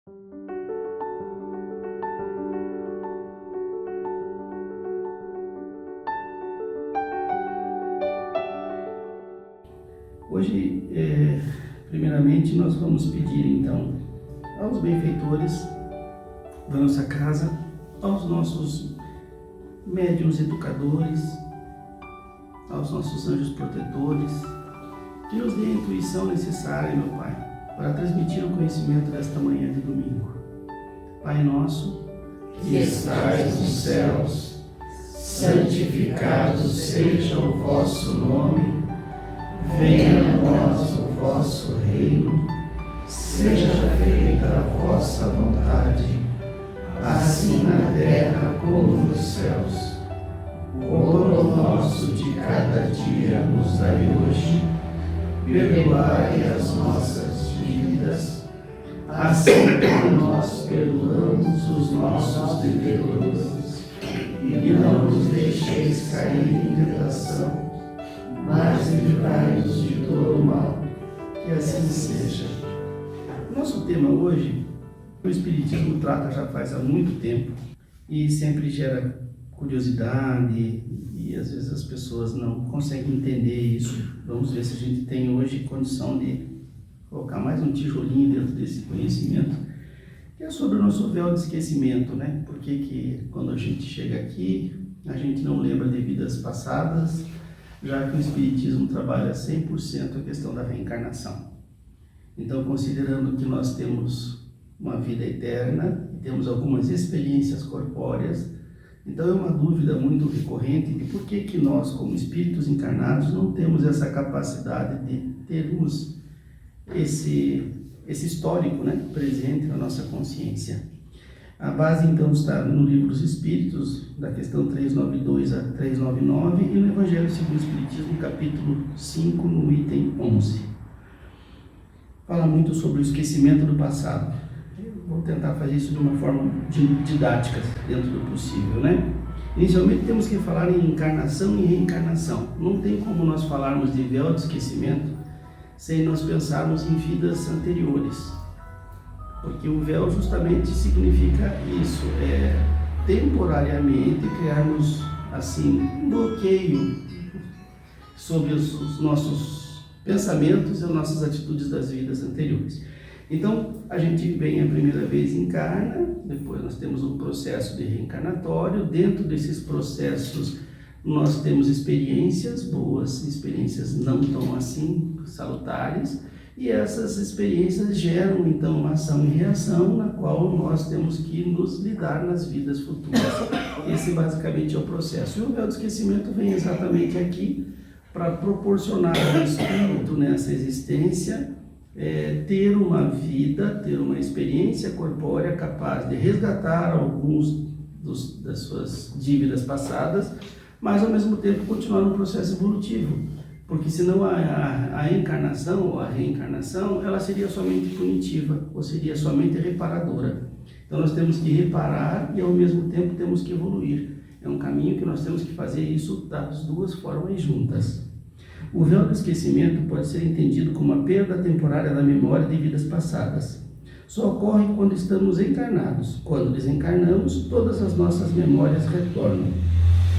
Hoje, primeiramente, nós vamos pedir, então, aos benfeitores da nossa casa, aos nossos médiuns educadores, aos nossos anjos protetores, que nos dê a intuição necessária, meu Pai, para transmitir o conhecimento desta manhã de domingo. Pai nosso, que estais nos céus, santificado seja o vosso nome. Venha a nós o vosso reino, seja feita a vossa vontade, assim na terra como nos céus. O pão nosso de cada dia nos dai hoje, perdoai as nossas dívidas, assim como nós perdoamos os nossos devedores, e não nos deixeis cair em tentação, mas livrai-nos de todo mal, que assim seja. Nosso tema hoje, o Espiritismo trata já faz há muito tempo e sempre gera curiosidade e às vezes as pessoas não conseguem entender isso. Vamos ver se a gente tem hoje condição de colocar mais um tijolinho dentro desse conhecimento, que é sobre o nosso véu de esquecimento, né? Por que quando a gente chega aqui, a gente não lembra de vidas passadas, já que o Espiritismo trabalha 100% a questão da reencarnação. Então, considerando que nós temos uma vida eterna, temos algumas experiências corpóreas, então é uma dúvida muito recorrente de por que nós, como espíritos encarnados, não temos essa capacidade de termos esse histórico, né, presente na nossa consciência. A base, então, está no Livro dos Espíritos, da questão 392 a 399, e no Evangelho segundo o Espiritismo, capítulo 5, no item 11. Fala muito sobre o esquecimento do passado. Eu vou tentar fazer isso de uma forma didática, dentro do possível, né? Inicialmente, temos que falar em encarnação e reencarnação. Não tem como nós falarmos de véu de esquecimento sem nós pensarmos em vidas anteriores. Porque o véu justamente significa isso, temporariamente criarmos assim um bloqueio sobre os nossos pensamentos e as nossas atitudes das vidas anteriores. Então, a gente vem a primeira vez, encarna, depois nós temos um processo de reencarnatório. Dentro desses processos nós temos experiências boas, experiências não tão assim salutares, e essas experiências geram então uma ação e reação na qual nós temos que nos lidar nas vidas futuras. Esse basicamente é o processo. E o véu do esquecimento vem exatamente aqui para proporcionar ao espírito nessa existência ter uma vida, ter uma experiência corpórea capaz de resgatar alguns das suas dívidas passadas, mas ao mesmo tempo continuar no processo evolutivo. Porque senão a encarnação ou a reencarnação, ela seria somente punitiva, ou seria somente reparadora. Então nós temos que reparar e ao mesmo tempo temos que evoluir. É um caminho que nós temos que fazer isso das duas formas juntas. O véu do esquecimento pode ser entendido como a perda temporária da memória de vidas passadas. Só ocorre quando estamos encarnados. Quando desencarnamos, todas as nossas memórias retornam.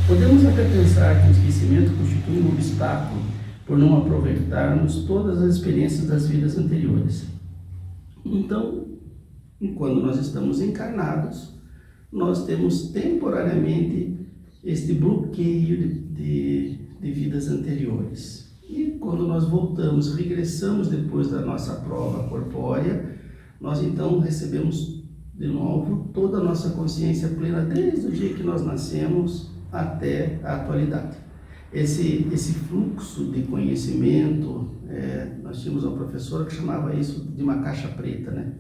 Podemos até pensar que o esquecimento constitui um obstáculo por não aproveitarmos todas as experiências das vidas anteriores. Então, quando nós estamos encarnados, nós temos temporariamente este bloqueio de vidas anteriores. E quando nós voltamos, regressamos depois da nossa prova corpórea, nós então recebemos de novo toda a nossa consciência plena desde o dia que nós nascemos até a atualidade. Esse fluxo de conhecimento, nós tínhamos uma professora que chamava isso de uma caixa preta, né?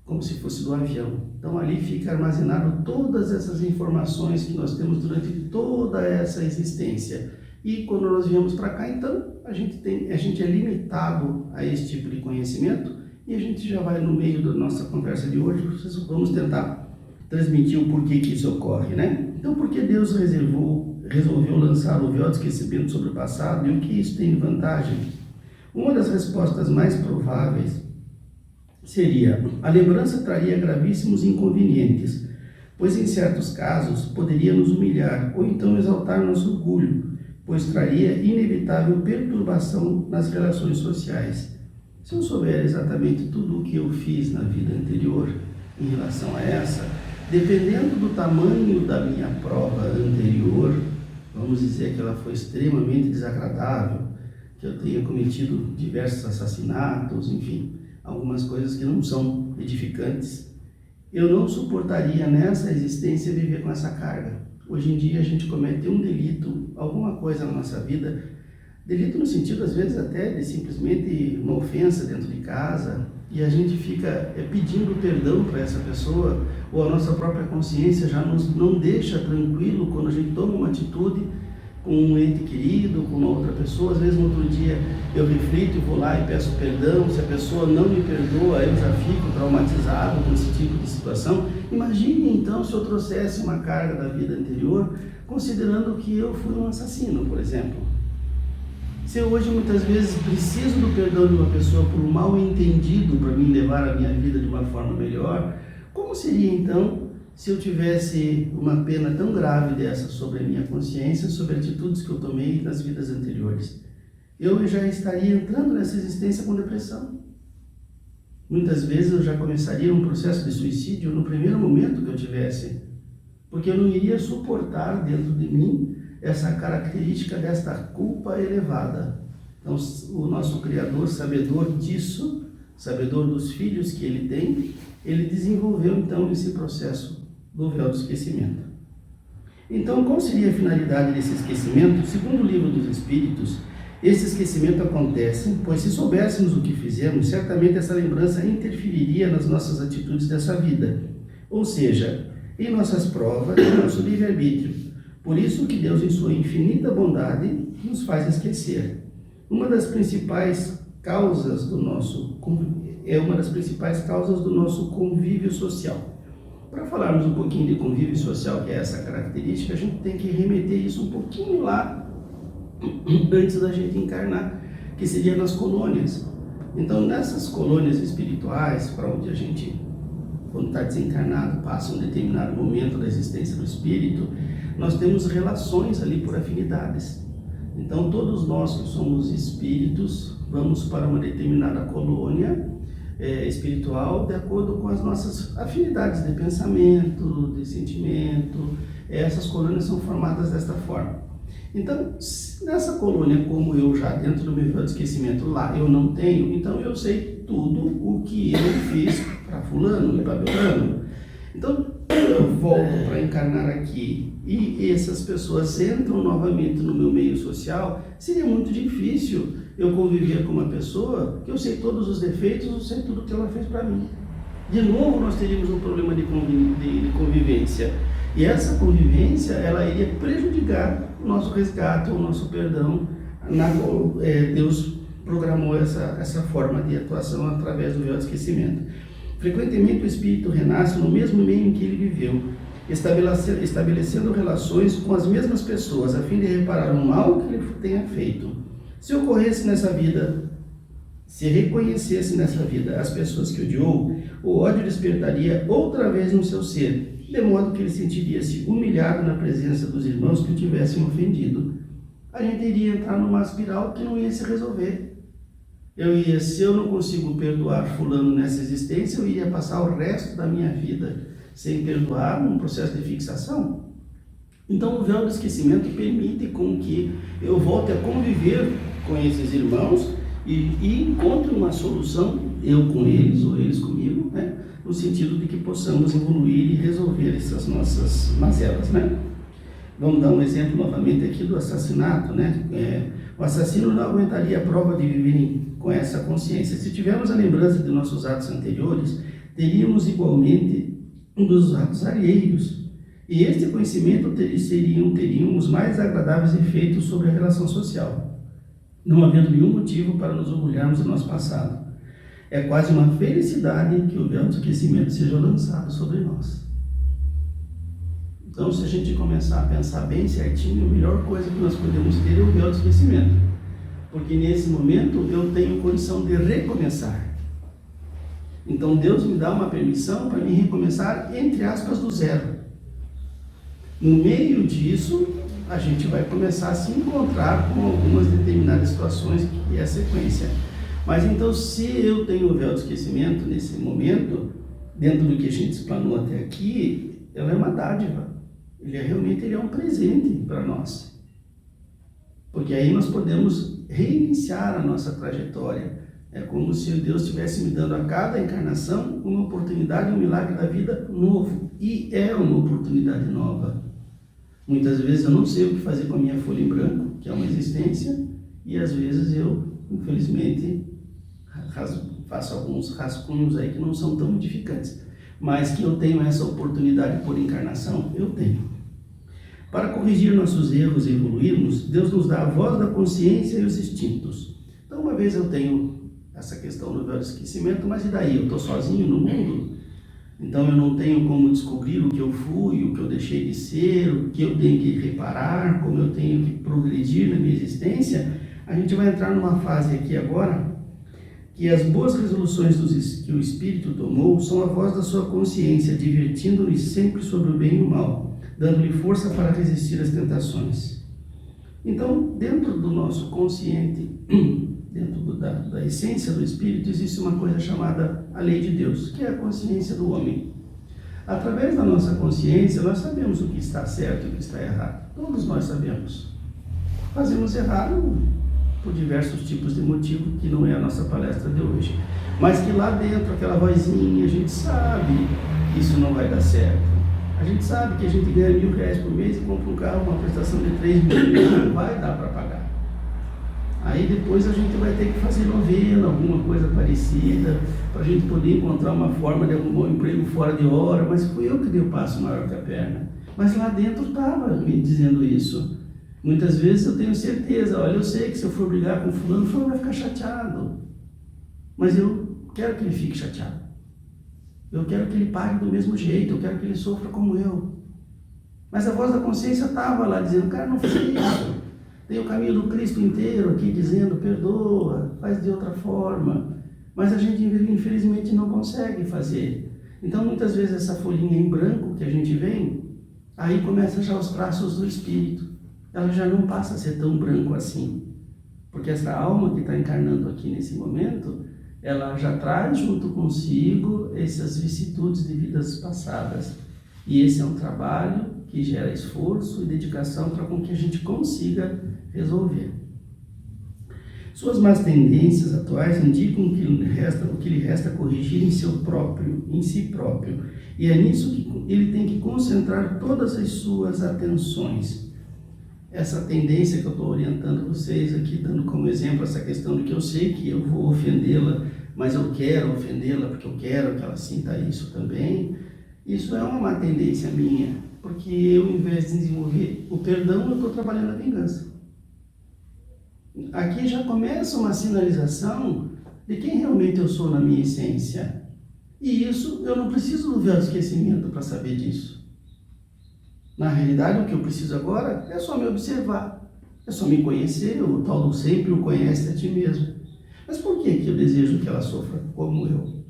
Como se fosse do avião. Então ali fica armazenado todas essas informações que nós temos durante toda essa existência. E quando nós viemos para cá, então, a gente é limitado a esse tipo de conhecimento, e a gente já vai no meio da nossa conversa de hoje, vamos tentar transmitir o porquê que isso ocorre, né? Então, por que Deus resolveu lançar o véu de esquecimento sobre o passado, e o que isso tem de vantagem? Uma das respostas mais prováveis seria: a lembrança traria gravíssimos inconvenientes, pois em certos casos poderia nos humilhar ou então exaltar nosso orgulho, pois traria inevitável perturbação nas relações sociais. Se eu souber exatamente tudo o que eu fiz na vida anterior em relação a essa, dependendo do tamanho da minha prova anterior, vamos dizer que ela foi extremamente desagradável, que eu tenha cometido diversos assassinatos, enfim, algumas coisas que não são edificantes, eu não suportaria nessa existência viver com essa carga. Hoje em dia a gente comete um delito, alguma coisa na nossa vida, delito no sentido às vezes até de simplesmente uma ofensa dentro de casa, e a gente fica pedindo perdão para essa pessoa, ou a nossa própria consciência já não deixa tranquilo quando a gente toma uma atitude com um ente querido, com uma outra pessoa. Às vezes no outro dia eu reflito e vou lá e peço perdão. Se a pessoa não me perdoa, eu já fico traumatizado com esse tipo de situação. Imagine então se eu trouxesse uma carga da vida anterior, considerando que eu fui um assassino, por exemplo. Se eu hoje muitas vezes preciso do perdão de uma pessoa por um mal entendido para mim levar a minha vida de uma forma melhor, como seria então se eu tivesse uma pena tão grave dessa sobre a minha consciência, sobre atitudes que eu tomei nas vidas anteriores? Eu já estaria entrando nessa existência com depressão. Muitas vezes eu já começaria um processo de suicídio no primeiro momento que eu tivesse, porque eu não iria suportar dentro de mim essa característica desta culpa elevada. Então, o nosso Criador, sabedor disso, sabedor dos filhos que Ele tem, Ele desenvolveu então esse processo do véu do esquecimento. Então, qual seria a finalidade desse esquecimento? Segundo o Livro dos Espíritos, esse esquecimento acontece, pois se soubéssemos o que fizemos, certamente essa lembrança interferiria nas nossas atitudes dessa vida, ou seja, em nossas provas e no nosso livre-arbítrio. Por isso que Deus, em sua infinita bondade, nos faz esquecer. Uma das principais causas do nosso convívio social. Para falarmos um pouquinho de convívio social, que é essa característica, a gente tem que remeter isso um pouquinho lá antes da gente encarnar, que seria nas colônias. Então, nessas colônias espirituais, para onde a gente, quando está desencarnado, passa um determinado momento da existência do espírito, nós temos relações ali por afinidades. Então, todos nós que somos espíritos, vamos para uma determinada colônia espiritual de acordo com as nossas afinidades de pensamento, de sentimento. Essas colônias são formadas desta forma. Então, nessa colônia, como eu já dentro do meu véu de esquecimento lá eu não tenho, então eu sei tudo o que eu fiz para fulano e para beltrano. Então, eu volto para encarnar aqui e essas pessoas entram novamente no meu meio social, seria muito difícil eu conviver com uma pessoa que eu sei todos os defeitos, eu sei tudo que ela fez para mim. De novo, nós teríamos um problema de convivência. E essa convivência, ela iria prejudicar o nosso resgate, o nosso perdão, na qual Deus programou essa forma de atuação através do véu de esquecimento. Frequentemente o espírito renasce no mesmo meio em que ele viveu, estabelecendo relações com as mesmas pessoas, a fim de reparar o mal que ele tenha feito. Se ocorresse nessa vida, se reconhecesse nessa vida as pessoas que odiou, o ódio despertaria outra vez no seu ser, de modo que ele sentiria-se humilhado na presença dos irmãos que o tivessem ofendido. A gente iria entrar numa espiral que não ia se resolver. Se eu não consigo perdoar fulano nessa existência, eu iria passar o resto da minha vida sem perdoar, num processo de fixação. Então o véu do esquecimento permite com que eu volte a conviver com esses irmãos e encontre uma solução, eu com eles ou eles comigo, né? No sentido de que possamos evoluir e resolver essas nossas mazelas, né? Vamos dar um exemplo novamente aqui do assassinato, né? O assassino não aguentaria a prova de viver com essa consciência. Se tivermos a lembrança de nossos atos anteriores, teríamos igualmente um dos atos alheios. E este conhecimento teriam os mais agradáveis efeitos sobre a relação social, não havendo nenhum motivo para nos orgulharmos do nosso passado. É quase uma felicidade que o véu do esquecimento seja lançado sobre nós. Então, se a gente começar a pensar bem certinho, a melhor coisa que nós podemos ter é o véu do esquecimento. Porque nesse momento eu tenho condição de recomeçar. Então Deus me dá uma permissão para me recomeçar, entre aspas, do zero. No meio disso, a gente vai começar a se encontrar com algumas determinadas situações, que é a sequência. Mas então, se eu tenho o véu do esquecimento nesse momento, dentro do que a gente explanou até aqui, ela é uma dádiva. Realmente ele é um presente para nós. Porque aí nós podemos reiniciar a nossa trajetória. É como se Deus estivesse me dando a cada encarnação uma oportunidade, um milagre da vida novo. E é uma oportunidade nova. Muitas vezes eu não sei o que fazer com a minha folha em branco, que é uma existência, e às vezes eu, infelizmente, faço alguns rascunhos aí que não são tão edificantes. Mas que eu tenho essa oportunidade por encarnação, eu tenho. Para corrigir nossos erros e evoluirmos, Deus nos dá a voz da consciência e os instintos. Então, uma vez eu tenho essa questão do véu do esquecimento, mas e daí? Eu estou sozinho no mundo? Então eu não tenho como descobrir o que eu fui, o que eu deixei de ser, o que eu tenho que reparar, como eu tenho que progredir na minha existência. A gente vai entrar numa fase aqui agora, que as boas resoluções que o Espírito tomou são a voz da sua consciência, divertindo-lhe sempre sobre o bem e o mal, dando-lhe força para resistir às tentações. Então, dentro do nosso consciente, dentro da essência do Espírito, existe uma coisa chamada a lei de Deus, que é a consciência do homem. Através da nossa consciência, nós sabemos o que está certo e o que está errado. Todos nós sabemos. Fazemos errado por diversos tipos de motivo, que não é a nossa palestra de hoje. Mas que lá dentro, aquela vozinha, a gente sabe que isso não vai dar certo. A gente sabe que a gente ganha R$1.000 por mês e compra um carro, uma prestação de 3 mil, não vai dar para pagar. Aí depois a gente vai ter que fazer novena, alguma coisa parecida, para a gente poder encontrar uma forma de arrumar um emprego fora de hora, mas fui eu que dei o passo maior que a perna. Mas lá dentro estava me dizendo isso. Muitas vezes eu tenho certeza, olha, eu sei que se eu for brigar com o fulano vai ficar chateado. Mas eu quero que ele fique chateado. Eu quero que ele pague do mesmo jeito, eu quero que ele sofra como eu. Mas a voz da consciência estava lá dizendo, cara, não faz isso. Tem o caminho do Cristo inteiro aqui dizendo, perdoa, faz de outra forma. Mas a gente infelizmente não consegue fazer. Então muitas vezes essa folhinha em branco que a gente vem, aí começa já os traços do Espírito. Ela já não passa a ser tão branco assim. Porque essa alma que está encarnando aqui nesse momento, ela já traz junto consigo essas vicissitudes de vidas passadas. E esse é um trabalho que gera esforço e dedicação para com que a gente consiga resolver. Suas más tendências atuais indicam o que lhe resta corrigir em si próprio. E é nisso que ele tem que concentrar todas as suas atenções. Essa tendência que eu estou orientando vocês aqui, dando como exemplo essa questão de que eu sei que eu vou ofendê-la, mas eu quero ofendê-la porque eu quero que ela sinta isso também. Isso é uma má tendência minha, porque eu, ao invés de desenvolver o perdão, eu estou trabalhando a vingança. Aqui já começa uma sinalização de quem realmente eu sou na minha essência. E isso, eu não preciso do véu do esquecimento para saber disso. Na realidade, o que eu preciso agora é só me observar, é só me conhecer, o tal do sempre o conhece a ti mesmo. Mas por que eu desejo que ela sofra como eu?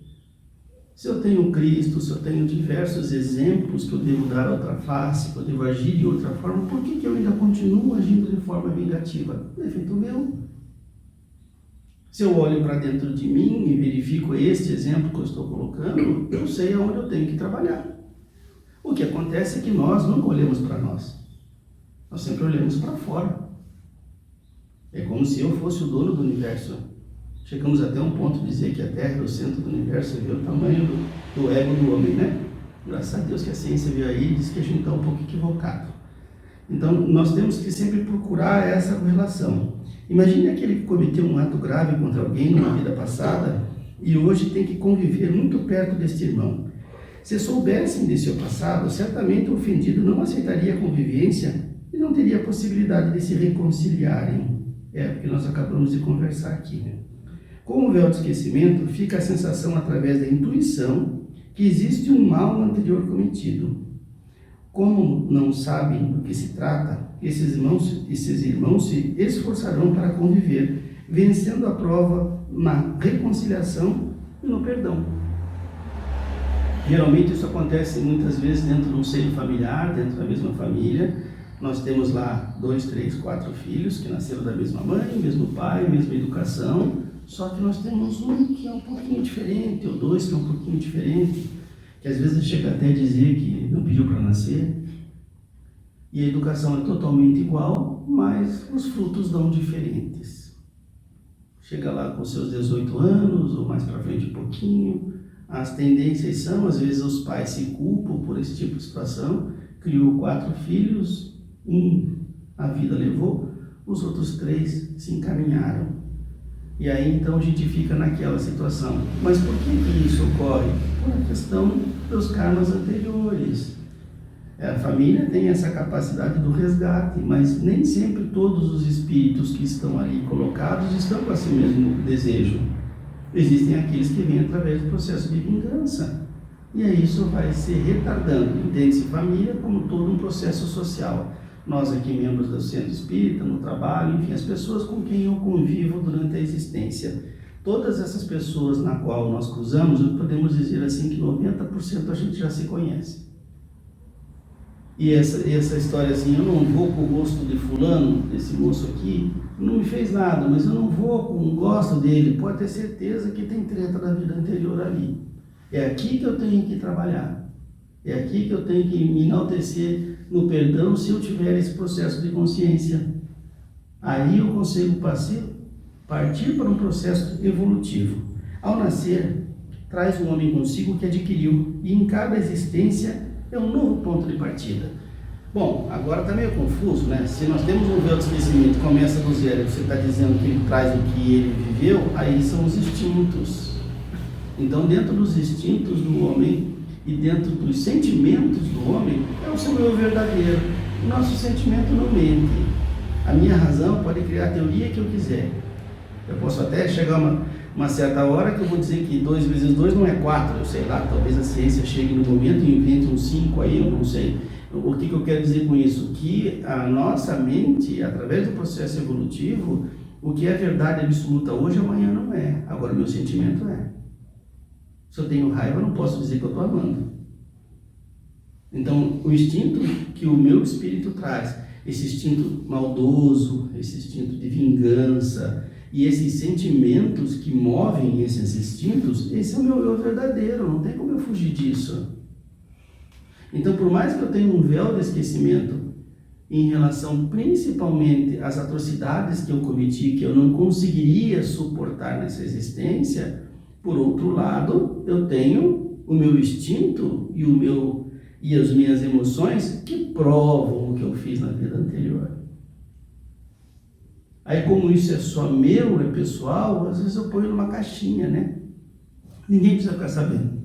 Se eu tenho Cristo, se eu tenho diversos exemplos que eu devo dar a outra face, que eu devo agir de outra forma, por que eu ainda continuo agindo de forma vingativa? Defeito meu. Se eu olho para dentro de mim e verifico este exemplo que eu estou colocando, eu sei aonde eu tenho que trabalhar. O que acontece é que nós nunca olhamos para nós. Nós sempre olhamos para fora. É como se eu fosse o dono do universo. Chegamos até um ponto de dizer que a Terra é o centro do universo, vê o tamanho do ego do homem, né? Graças a Deus que a ciência veio aí e diz que a gente está um pouco equivocado. Então, nós temos que sempre procurar essa correlação. Imagine aquele que cometeu um ato grave contra alguém numa vida passada e hoje tem que conviver muito perto deste irmão. Se soubessem de seu passado, certamente o ofendido não aceitaria a convivência e não teria a possibilidade de se reconciliarem. É o que nós acabamos de conversar aqui. Com o véu de esquecimento, fica a sensação através da intuição que existe um mal anterior cometido. Como não sabem do que se trata, esses irmãos se esforçarão para conviver, vencendo a prova na reconciliação e no perdão. Geralmente isso acontece muitas vezes dentro de um seio familiar, dentro da mesma família. Nós temos lá 2, 3, 4 filhos que nasceram da mesma mãe, mesmo pai, mesma educação, só que nós temos um que é um pouquinho diferente, ou 2 que é um pouquinho diferente, que às vezes chega até a dizer que não pediu para nascer. E a educação é totalmente igual, mas os frutos dão diferentes. Chega lá com seus 18 anos, ou mais para frente um pouquinho, as tendências são, às vezes os pais se culpam por esse tipo de situação, criou 4 filhos, a vida levou, os outros 3 se encaminharam. E aí então a gente fica naquela situação. Mas por que isso ocorre? Por uma questão dos karmas anteriores. A família tem essa capacidade do resgate, mas nem sempre todos os espíritos que estão ali colocados estão com esse mesmo desejo. Existem aqueles que vêm através do processo de vingança. E aí isso vai se retardando. Entende-se família como todo um processo social. Nós aqui, membros do Centro Espírita, no trabalho, enfim, as pessoas com quem eu convivo durante a existência. Todas essas pessoas na qual nós cruzamos, podemos dizer assim que 90% a gente já se conhece. E essa história assim, eu não vou com o rosto de fulano, desse moço aqui, não me fez nada, mas eu não gosto dele, pode ter certeza que tem treta da vida anterior ali. É aqui que eu tenho que trabalhar, é aqui que eu tenho que me enaltecer no perdão se eu tiver esse processo de consciência. Aí eu consigo partir para um processo evolutivo. Ao nascer, traz um homem consigo que adquiriu, e em cada existência é um novo ponto de partida. Bom, agora está meio confuso, né? Se nós temos um véu de esquecimento que começa do zero e você está dizendo que ele traz o que ele viveu, aí são os instintos. Então, dentro dos instintos do homem e dentro dos sentimentos do homem, é o seu eu verdadeiro. O nosso sentimento não mente. A minha razão pode criar a teoria que eu quiser. Eu posso até chegar uma certa hora que eu vou dizer que 2 vezes 2 não é 4, eu sei lá, talvez a ciência chegue no momento e invente um 5 aí, eu não sei. O que eu quero dizer com isso? Que a nossa mente, através do processo evolutivo, o que é verdade absoluta hoje, amanhã não é. Agora, meu sentimento é. Se eu tenho raiva, eu não posso dizer que eu estou amando. Então, o instinto que o meu espírito traz, esse instinto maldoso, esse instinto de vingança, e esses sentimentos que movem esses instintos, esse é o meu eu verdadeiro, não tem como eu fugir disso. Então, por mais que eu tenha um véu de esquecimento em relação principalmente às atrocidades que eu cometi, que eu não conseguiria suportar nessa existência, por outro lado, eu tenho o meu instinto e as minhas emoções que provam o que eu fiz na vida anterior. Aí, como isso é só meu, é pessoal, às vezes eu ponho numa caixinha, né? Ninguém precisa ficar sabendo.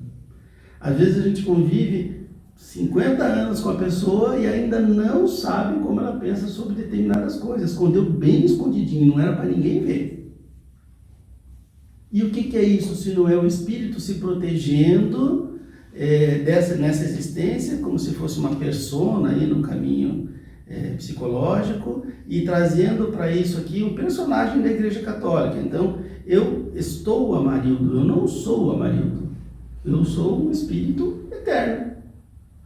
Às vezes a gente convive 50 anos com a pessoa e ainda não sabe como ela pensa sobre determinadas coisas. Escondeu bem escondidinho, não era para ninguém ver. E o que é isso, se não é o espírito se protegendo nessa existência, como se fosse uma persona aí no caminho psicológico, e trazendo para isso aqui um personagem da Igreja Católica. Então, eu estou Amarildo, eu não sou Amarildo, eu sou um espírito eterno.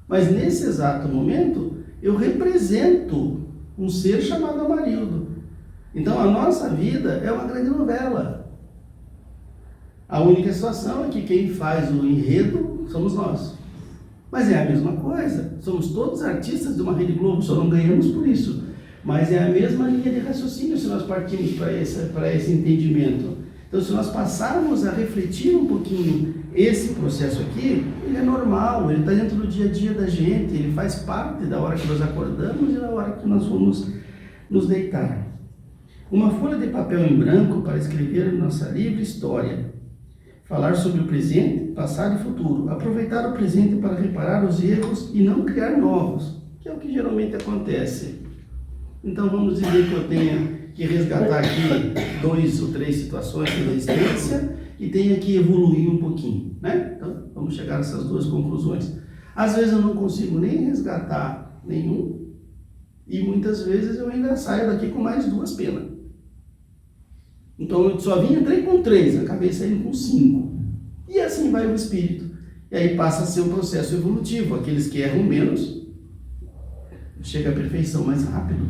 Mas nesse exato momento, eu represento um ser chamado Amarildo. Então, a nossa vida é uma grande novela. A única situação é que quem faz o enredo somos nós. Mas é a mesma coisa, somos todos artistas de uma Rede Globo, só não ganhamos por isso. Mas é a mesma linha de raciocínio se nós partimos para esse entendimento. Então, se nós passarmos a refletir um pouquinho esse processo aqui, ele é normal, ele está dentro do dia a dia da gente, ele faz parte da hora que nós acordamos e da hora que nós vamos nos deitar. Uma folha de papel em branco para escrever nossa livre história. Falar sobre o presente, passado e futuro. Aproveitar o presente para reparar os erros e não criar novos, que é o que geralmente acontece. Então vamos dizer que eu tenha que resgatar aqui 2 ou 3 situações de resistência e tenha que evoluir um pouquinho, né? Então vamos chegar a essas 2 conclusões. Às vezes eu não consigo nem resgatar nenhum e muitas vezes eu ainda saio daqui com mais 2 penas. Então eu só entrei com 3, acabei saindo com 5. E assim vai o espírito. E aí passa a ser um processo evolutivo. Aqueles que erram menos, chegam à perfeição mais rápido.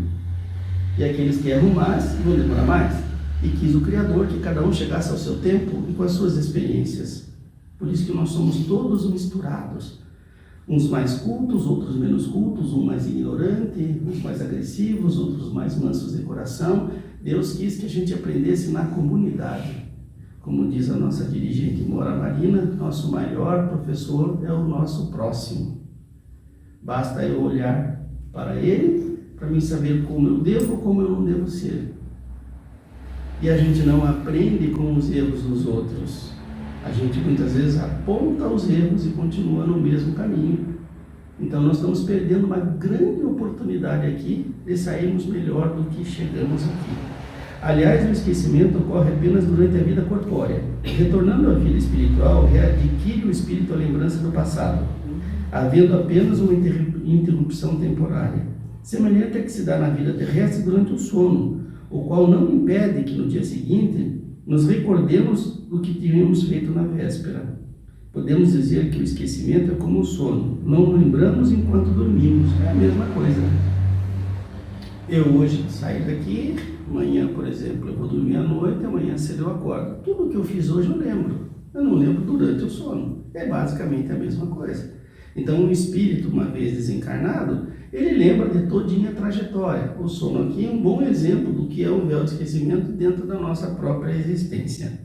E aqueles que erram mais, vão demorar mais. E quis o Criador que cada um chegasse ao seu tempo e com as suas experiências. Por isso que nós somos todos misturados. Uns mais cultos, outros menos cultos, um mais ignorante, uns mais agressivos, outros mais mansos de coração. Deus quis que a gente aprendesse na comunidade. Como diz a nossa dirigente Mora Marina, nosso maior professor é o nosso próximo. Basta eu olhar para ele, para mim saber como eu devo ou como eu não devo ser. E a gente não aprende com os erros dos outros. A gente muitas vezes aponta os erros e continua no mesmo caminho. Então nós estamos perdendo uma grande oportunidade aqui de sairmos melhor do que chegamos aqui. Aliás, o esquecimento ocorre apenas durante a vida corpórea. Retornando à vida espiritual, readquire o espírito a lembrança do passado, havendo apenas uma interrupção temporária, semelhante à que se dá na vida terrestre durante o sono, o qual não impede que no dia seguinte nos recordemos do que tínhamos feito na véspera. Podemos dizer que o esquecimento é como o sono. Não lembramos enquanto dormimos. É a mesma coisa. Eu hoje saio daqui, amanhã, por exemplo, eu vou dormir à noite, amanhã cedo eu acordo. Tudo que eu fiz hoje eu lembro. Eu não lembro durante o sono. É basicamente a mesma coisa. Então, o espírito, uma vez desencarnado, ele lembra de todinha a trajetória. O sono aqui é um bom exemplo do que é o véu de esquecimento dentro da nossa própria existência.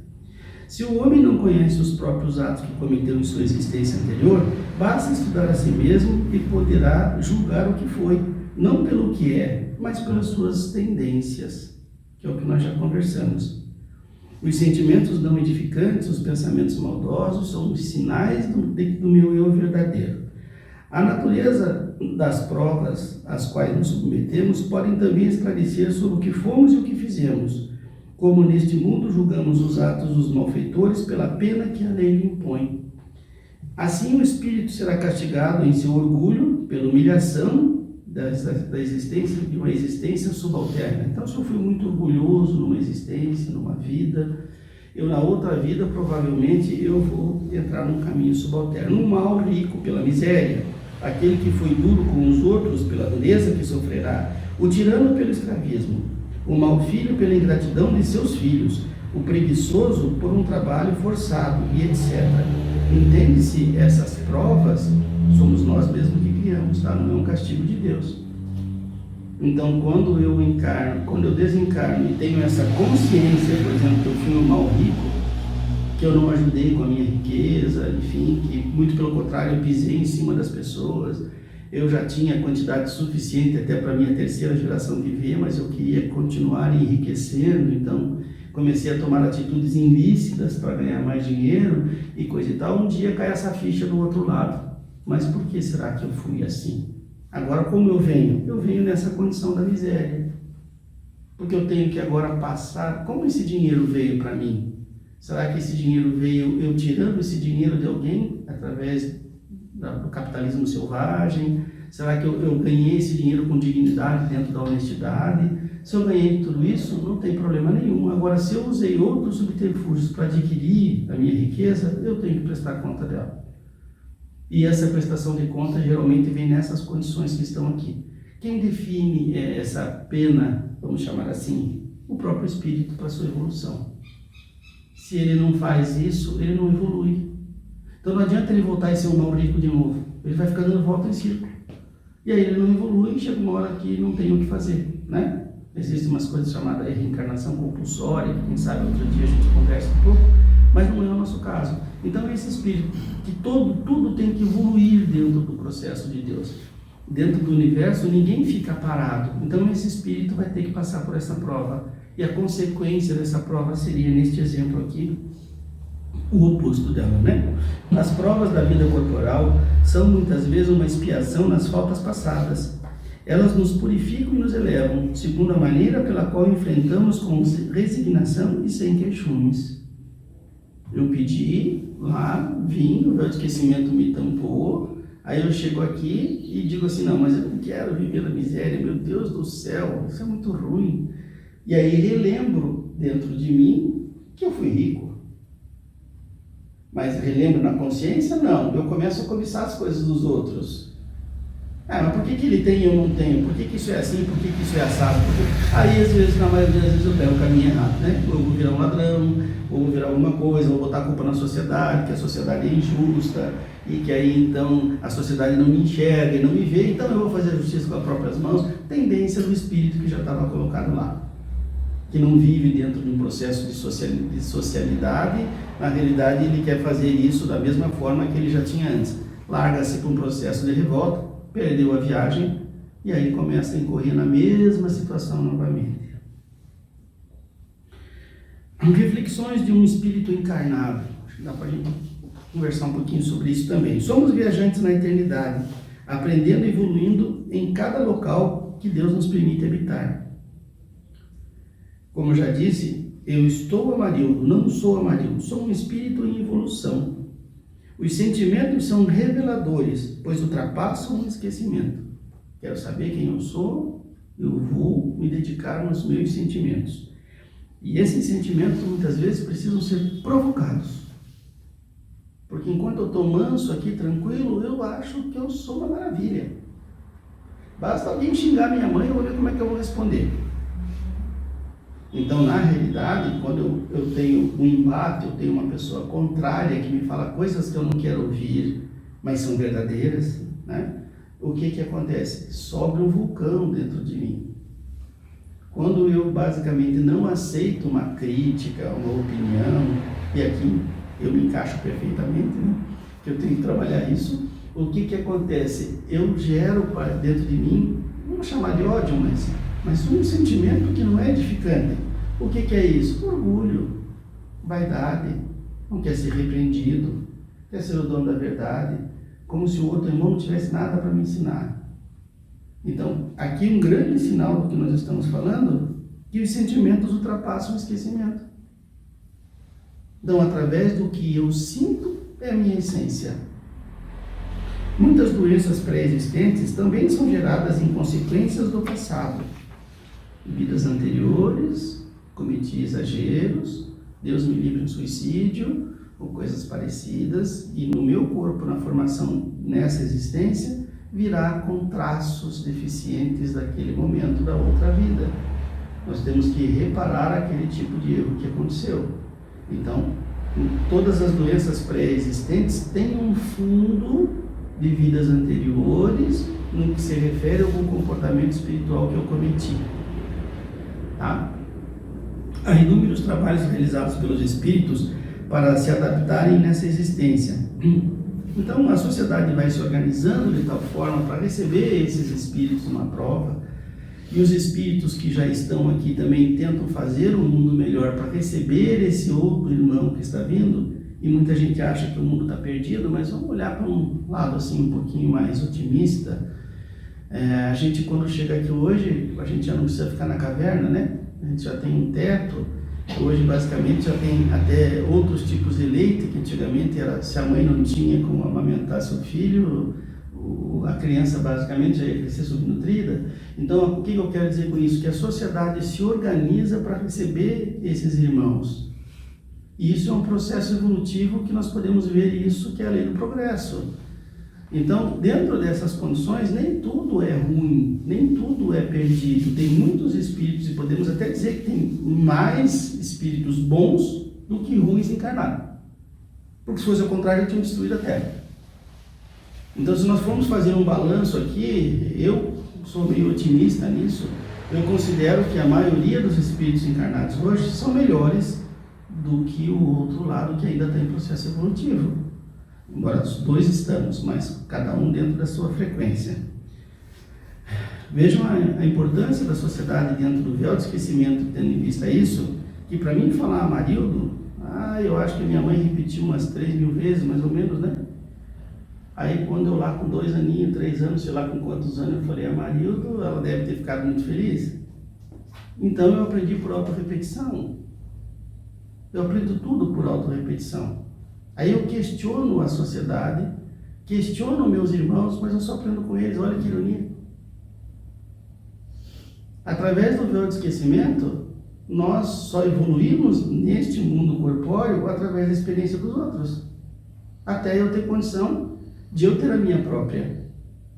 Se o homem não conhece os próprios atos que cometeu em sua existência anterior, basta estudar a si mesmo e poderá julgar o que foi, não pelo que é, mas pelas suas tendências, que é o que nós já conversamos. Os sentimentos não edificantes, os pensamentos maldosos, são os sinais do meu eu verdadeiro. A natureza das provas às quais nos submetemos podem também esclarecer sobre o que fomos e o que fizemos, como neste mundo julgamos os atos dos malfeitores pela pena que a lei lhe impõe. Assim o espírito será castigado em seu orgulho pela humilhação da existência de uma existência subalterna. Então, se eu fui muito orgulhoso numa existência, numa vida, na outra vida provavelmente eu vou entrar num caminho subalterno. Um mal rico pela miséria, aquele que foi duro com os outros pela dureza que sofrerá, o tirano pelo escravismo, o mau filho pela ingratidão de seus filhos, o preguiçoso por um trabalho forçado e etc. Entende-se, essas provas somos nós mesmos que criamos, tá? Não é um castigo de Deus. Então, quando eu desencarno e tenho essa consciência, por exemplo, que eu fui um mal rico, que eu não ajudei com a minha riqueza, enfim, que muito pelo contrário eu pisei em cima das pessoas, eu já tinha quantidade suficiente até para a minha terceira geração viver, mas eu queria continuar enriquecendo, então comecei a tomar atitudes ilícitas para ganhar mais dinheiro e coisa e tal. Um dia cai essa ficha do outro lado. Mas por que será que eu fui assim? Agora, como eu venho? Eu venho nessa condição da miséria. Porque eu tenho que agora passar... Como esse dinheiro veio para mim? Será que esse dinheiro veio eu tirando esse dinheiro de alguém através do capitalismo selvagem? Será que eu ganhei esse dinheiro com dignidade dentro da honestidade? Se eu ganhei tudo isso, não tem problema nenhum. Agora, se eu usei outros subterfúgios para adquirir a minha riqueza, eu tenho que prestar conta dela. E essa prestação de conta geralmente vem nessas condições que estão aqui. Quem define essa pena, vamos chamar assim, o próprio espírito para a sua evolução. Se ele não faz isso, ele não evolui. Então não adianta ele voltar e ser um mal rico de novo. Ele vai ficar dando volta em círculo. E aí ele não evolui e chega uma hora que não tem o que fazer, né? Existem umas coisas chamadas reencarnação compulsória, que quem sabe outro dia a gente conversa um pouco, mas não é o nosso caso. Então esse espírito, que tudo tem que evoluir dentro do processo de Deus. Dentro do universo ninguém fica parado. Então esse espírito vai ter que passar por essa prova. E a consequência dessa prova seria, neste exemplo aqui, o oposto dela, né? As provas da vida corporal são muitas vezes uma expiação nas faltas passadas. Elas nos purificam e nos elevam, segundo a maneira pela qual enfrentamos com resignação e sem queixumes. Eu pedi lá, vim, o meu esquecimento me tampou, aí eu chego aqui e digo assim, não, mas eu não quero viver na miséria, meu Deus do céu, isso é muito ruim. E aí relembro dentro de mim que eu fui rico. Mas relembro na consciência? Não. Eu começo a cobiçar as coisas dos outros. Mas por que ele tem e eu não tenho? Por que isso é assim? Por que isso é assado? Aí, às vezes, na maioria das vezes, eu pego o caminho errado, né? Eu vou virar um ladrão, ou vou virar alguma coisa, vou botar a culpa na sociedade, que a sociedade é injusta, e que aí, então, a sociedade não me enxerga e não me vê, então eu vou fazer a justiça com as próprias mãos. Tendência do espírito que já estava colocado lá, que não vive dentro de um processo de socialidade. Na realidade, ele quer fazer isso da mesma forma que ele já tinha antes. Larga-se para um processo de revolta, perdeu a viagem e aí começa a incorrer na mesma situação novamente. Reflexões de um espírito encarnado. Acho que dá para a gente conversar um pouquinho sobre isso também. Somos viajantes na eternidade, aprendendo e evoluindo em cada local que Deus nos permite habitar. Como eu já disse, eu estou Amarildo, não sou Amarildo, sou um espírito em evolução. Os sentimentos são reveladores, pois ultrapassam o esquecimento. Quero saber quem eu sou, eu vou me dedicar aos meus sentimentos. E esses sentimentos muitas vezes precisam ser provocados. Porque enquanto eu estou manso aqui, tranquilo, eu acho que eu sou uma maravilha. Basta alguém xingar minha mãe, eu vou ver como é que eu vou responder. Então, na realidade, quando eu tenho um embate, eu tenho uma pessoa contrária que me fala coisas que eu não quero ouvir, mas são verdadeiras, né? O que acontece? Sobe um vulcão dentro de mim. Quando eu basicamente não aceito uma crítica, uma opinião, e aqui eu me encaixo perfeitamente, né? Que eu tenho que trabalhar isso, o que acontece? Eu gero dentro de mim, não vou chamar de ódio, mas um sentimento que não é edificante. O que é isso? Orgulho, vaidade, não quer ser repreendido, quer ser o dono da verdade, como se o outro irmão não tivesse nada para me ensinar. Então, aqui um grande sinal do que nós estamos falando, que os sentimentos ultrapassam o esquecimento. Então, através do que eu sinto, é a minha essência. Muitas doenças pré-existentes também são geradas em consequências do passado. Em vidas anteriores, cometi exageros, Deus me livre do suicídio, ou coisas parecidas, e no meu corpo, na formação nessa existência, virá com traços deficientes daquele momento da outra vida. Nós temos que reparar aquele tipo de erro que aconteceu. Então, todas as doenças pré-existentes têm um fundo de vidas anteriores no que se refere a algum comportamento espiritual que eu cometi. Tá? Há inúmeros trabalhos realizados pelos espíritos para se adaptarem nessa existência. Então, a sociedade vai se organizando de tal forma para receber esses espíritos numa prova, e os espíritos que já estão aqui também tentam fazer um mundo melhor para receber esse outro irmão que está vindo, e muita gente acha que o mundo está perdido, mas vamos olhar para um lado assim um pouquinho mais otimista. A gente, quando chega aqui hoje, a gente já não precisa ficar na caverna, né? A gente já tem um teto. Hoje, basicamente, já tem até outros tipos de leite, que antigamente era, se a mãe não tinha como amamentar seu filho, a criança basicamente já ia crescer subnutrida. Então, o que eu quero dizer com isso? Que a sociedade se organiza para receber esses irmãos. E isso é um processo evolutivo que nós podemos ver isso, que é a lei do progresso. Então, dentro dessas condições, nem tudo é ruim, nem tudo é perdido. Tem muitos espíritos, e podemos até dizer que tem mais espíritos bons do que ruins encarnados. Porque se fosse ao contrário, já tinham destruído a Terra. Então, se nós formos fazer um balanço aqui, eu sou meio otimista nisso, eu considero que a maioria dos espíritos encarnados hoje são melhores do que o outro lado que ainda está em processo evolutivo. Embora os dois estamos, mas cada um dentro da sua frequência. Vejam a importância da sociedade dentro do véu de esquecimento, tendo em vista isso, que para mim falar Amarildo, eu acho que minha mãe repetiu umas 3.000 vezes, mais ou menos, né? Aí quando eu lá com 2 aninhos, 3 anos, sei lá com quantos anos, eu falei Amarildo, ela deve ter ficado muito feliz. Então eu aprendi por autorrepetição. Eu aprendo tudo por autorrepetição. Aí eu questiono a sociedade, questiono meus irmãos, mas eu só aprendo com eles, olha que ironia. Através do véu de esquecimento, nós só evoluímos neste mundo corpóreo através da experiência dos outros. até eu ter condição de eu ter a minha própria.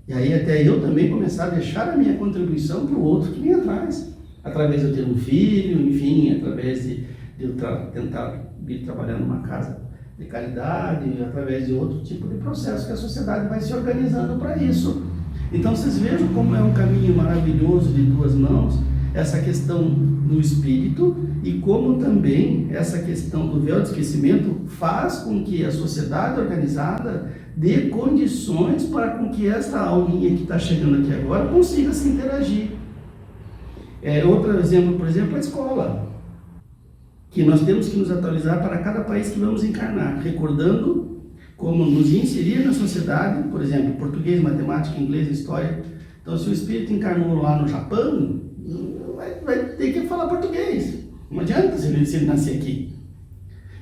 E aí até eu também começar a deixar a minha contribuição para o outro que vem atrás. Através de eu ter um filho, enfim, através de eu tentar vir trabalhar numa casa de caridade, através de outro tipo de processo que a sociedade vai se organizando para isso. Então vocês vejam como é um caminho maravilhoso de duas mãos, essa questão do espírito, e como também essa questão do véu de esquecimento faz com que a sociedade organizada dê condições para com que essa alminha que está chegando aqui agora consiga se interagir. Outro exemplo, por exemplo, a escola, que nós temos que nos atualizar para cada país que vamos encarnar, recordando como nos inserir na sociedade, por exemplo, português, matemática, inglês, história. Então, se o espírito encarnou lá no Japão, vai ter que falar português. Não adianta se ele nascer aqui.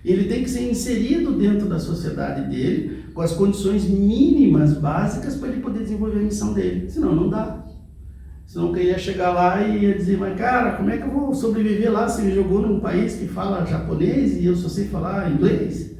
Ele tem que ser inserido dentro da sociedade dele, com as condições mínimas, básicas, para ele poder desenvolver a missão dele. Senão, não dá. Senão eu ia chegar lá e ia dizer, mas cara, como é que eu vou sobreviver lá se me jogou num país que fala japonês e eu só sei falar inglês?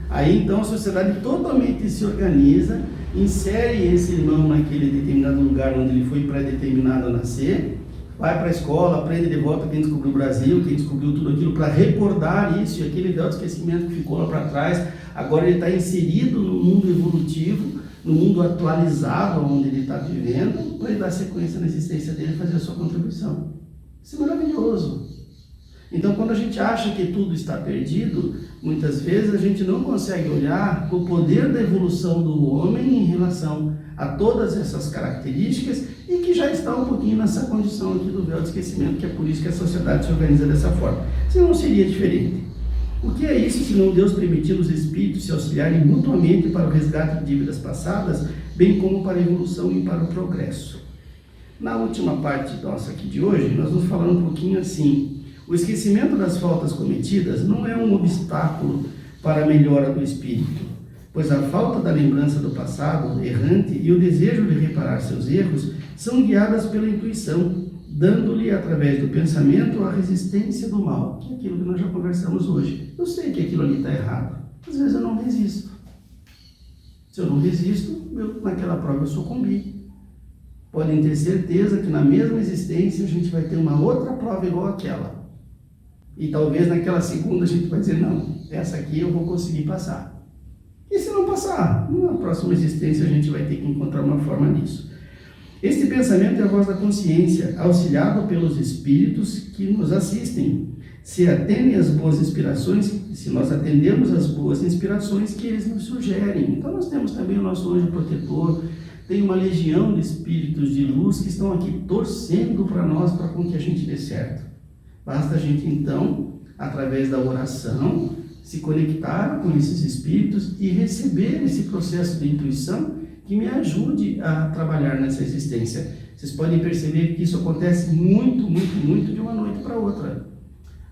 Aí então a sociedade totalmente se organiza, insere esse irmão naquele determinado lugar onde ele foi pré-determinado a nascer, vai para a escola, aprende de volta quem descobriu o Brasil, quem descobriu tudo aquilo, para recordar isso, e aquele véu de esquecimento que ficou lá para trás, agora ele está inserido no mundo evolutivo, no mundo atualizado onde ele está vivendo, para ele dar sequência na existência dele e fazer a sua contribuição. Isso é maravilhoso. Então, quando a gente acha que tudo está perdido, muitas vezes a gente não consegue olhar o poder da evolução do homem em relação a todas essas características e que já está um pouquinho nessa condição aqui do véu de esquecimento, que é por isso que a sociedade se organiza dessa forma. Senão seria diferente. O que é isso senão Deus permitindo os espíritos se auxiliarem mutuamente para o resgate de dívidas passadas, bem como para a evolução e para o progresso? Na última parte nossa aqui de hoje, nós vamos falar um pouquinho assim. O esquecimento das faltas cometidas não é um obstáculo para a melhora do espírito, pois a falta da lembrança do passado errante e o desejo de reparar seus erros são guiadas pela intuição, dando-lhe, através do pensamento, a resistência do mal, que é aquilo que nós já conversamos hoje. Eu sei que aquilo ali está errado, às vezes eu não resisto. Se eu não resisto, naquela prova eu sucumbi. Podem ter certeza que na mesma existência a gente vai ter uma outra prova igual àquela. E talvez naquela segunda a gente vai dizer, não, essa aqui eu vou conseguir passar. E se não passar, na próxima existência a gente vai ter que encontrar uma forma nisso. Este pensamento é a voz da consciência, auxiliado pelos espíritos que nos assistem. Se atendem às boas inspirações, se nós atendemos às boas inspirações que eles nos sugerem. Então nós temos também o nosso anjo protetor, tem uma legião de espíritos de luz que estão aqui torcendo para nós, para com que a gente dê certo. Basta a gente então, através da oração, se conectar com esses espíritos e receber esse processo de intuição que me ajude a trabalhar nessa existência. Vocês podem perceber que isso acontece muito, muito, muito de uma noite para outra.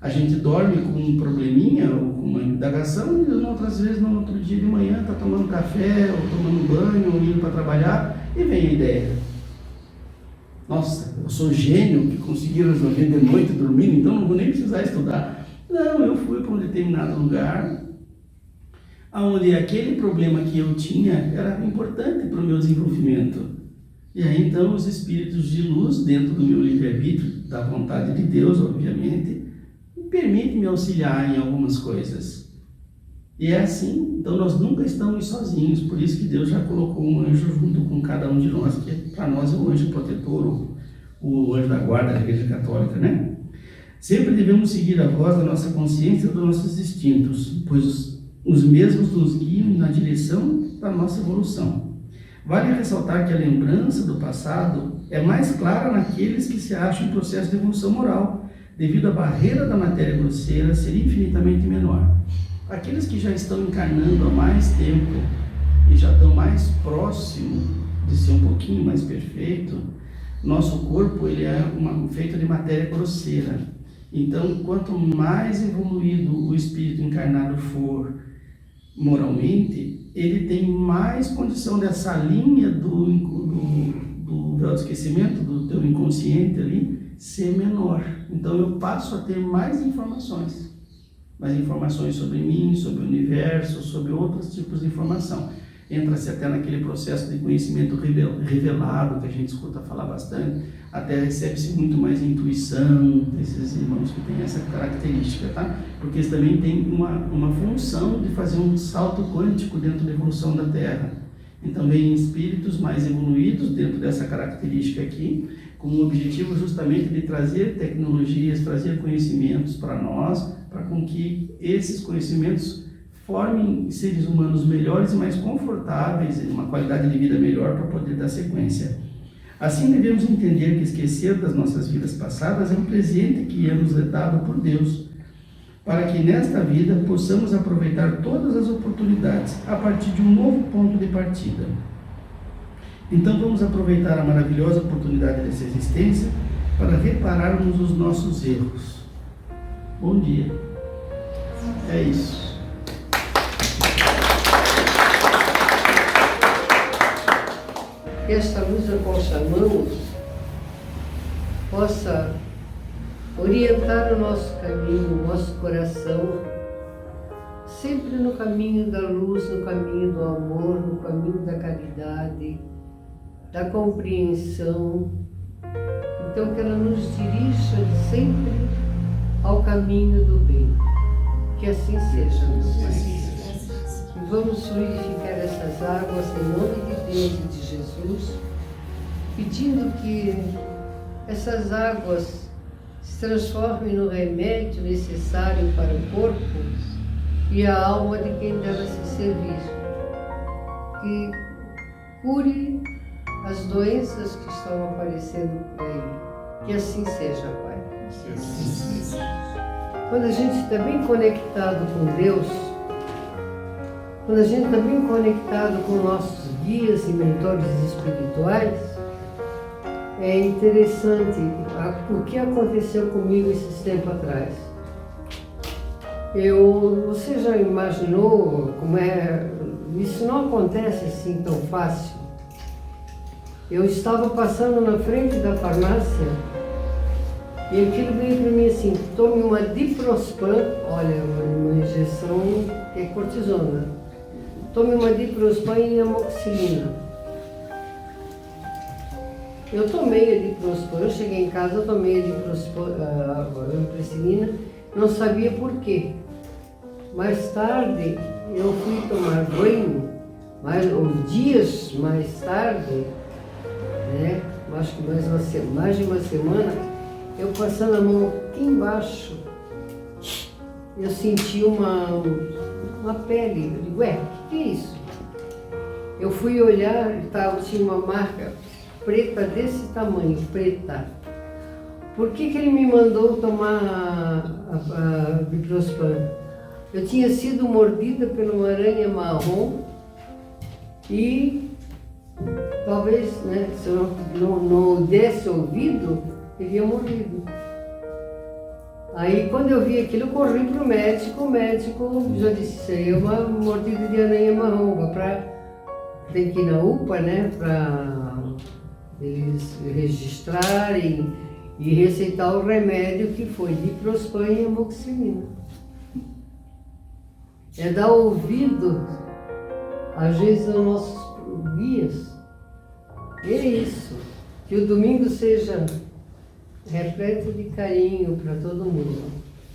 A gente dorme com um probleminha ou com uma indagação e outras vezes no outro dia de manhã está tomando café ou tomando banho ou indo para trabalhar e vem a ideia. Nossa, eu sou gênio que consegui resolver de noite dormindo, então não vou nem precisar estudar. Não, eu fui para um determinado lugar onde aquele problema que eu tinha era importante para o meu desenvolvimento. E aí então os espíritos de luz, dentro do meu livre-arbítrio, da vontade de Deus, obviamente, permitem me auxiliar em algumas coisas. E é assim, então nós nunca estamos sozinhos, por isso que Deus já colocou um anjo junto com cada um de nós, que para nós é o anjo protetor, o anjo da guarda da Igreja Católica, né? Sempre devemos seguir a voz da nossa consciência e dos nossos instintos, pois os mesmos nos guiam na direção da nossa evolução. Vale ressaltar que a lembrança do passado é mais clara naqueles que se acham em processo de evolução moral, devido à barreira da matéria grosseira ser infinitamente menor. Aqueles que já estão encarnando há mais tempo e já estão mais próximo de ser um pouquinho mais perfeito, nosso corpo ele é feito de matéria grosseira. Então, quanto mais evoluído o espírito encarnado for moralmente, ele tem mais condição dessa linha do véu de esquecimento, do teu inconsciente ali, ser menor. Então, eu passo a ter mais informações. mais informações sobre mim, sobre o universo, sobre outros tipos de informação. Entra-se até naquele processo de conhecimento revelado, que a gente escuta falar bastante, até recebe-se muito mais intuição desses irmãos que têm essa característica, tá? Porque eles também têm uma função de fazer um salto quântico dentro da evolução da Terra. Então, vem espíritos mais evoluídos dentro dessa característica aqui, com o objetivo justamente de trazer tecnologias, trazer conhecimentos para nós, para com que esses conhecimentos formem seres humanos melhores e mais confortáveis, uma qualidade de vida melhor para poder dar sequência. Assim, devemos entender que esquecer das nossas vidas passadas é um presente que é nos dado por Deus, para que nesta vida possamos aproveitar todas as oportunidades a partir de um novo ponto de partida. Então vamos aproveitar a maravilhosa oportunidade dessa existência para repararmos os nossos erros. Bom dia. É isso. Que esta luz a qual chamamos possa orientar o nosso caminho, o nosso coração, sempre no caminho da luz, no caminho do amor, no caminho da caridade, da compreensão. Então que ela nos dirija sempre ao caminho do bem. Que assim seja. E vamos fluidificar essas águas em nome de Deus e de Jesus, pedindo que essas águas se transformem no remédio necessário para o corpo e a alma de quem deve se servir. Que cure as doenças que estão aparecendo por aí. Que assim seja, Pai. Quando a gente está bem conectado com Deus, quando a gente está bem conectado com nossos guias e mentores espirituais, é interessante o que aconteceu comigo esses tempos atrás. Você já imaginou como é? Isso não acontece assim tão fácil. Eu estava passando na frente da farmácia e aquilo veio para mim assim: tome uma Diprospan, olha, uma injeção que é cortisona. Tome uma Diprospan e amoxicilina. Eu tomei a Diprospan, eu cheguei em casa, eu tomei a Diprospan, a amoxicilina, não sabia por quê. Mais tarde, eu fui tomar banho, dias mais tarde, né? Acho que mais de uma semana, eu passando a mão aqui embaixo, eu senti uma pele. Eu digo, o que é isso? Eu fui olhar, tinha uma marca preta desse tamanho, preta. Por que ele me mandou tomar a Diprospan? Eu tinha sido mordida por uma aranha marrom e talvez, né, se eu não desse ouvido, teria morrido. Aí quando eu vi aquilo, eu corri para o médico já disse, isso aí é uma mordida de aranha marrom, tem que ir na UPA, né, para eles registrarem e receitar o remédio que foi Diprospan e amoxicilina. É dar ouvido, às vezes, aos nossos guias. E é isso. Que o domingo seja repleto de carinho para todo mundo.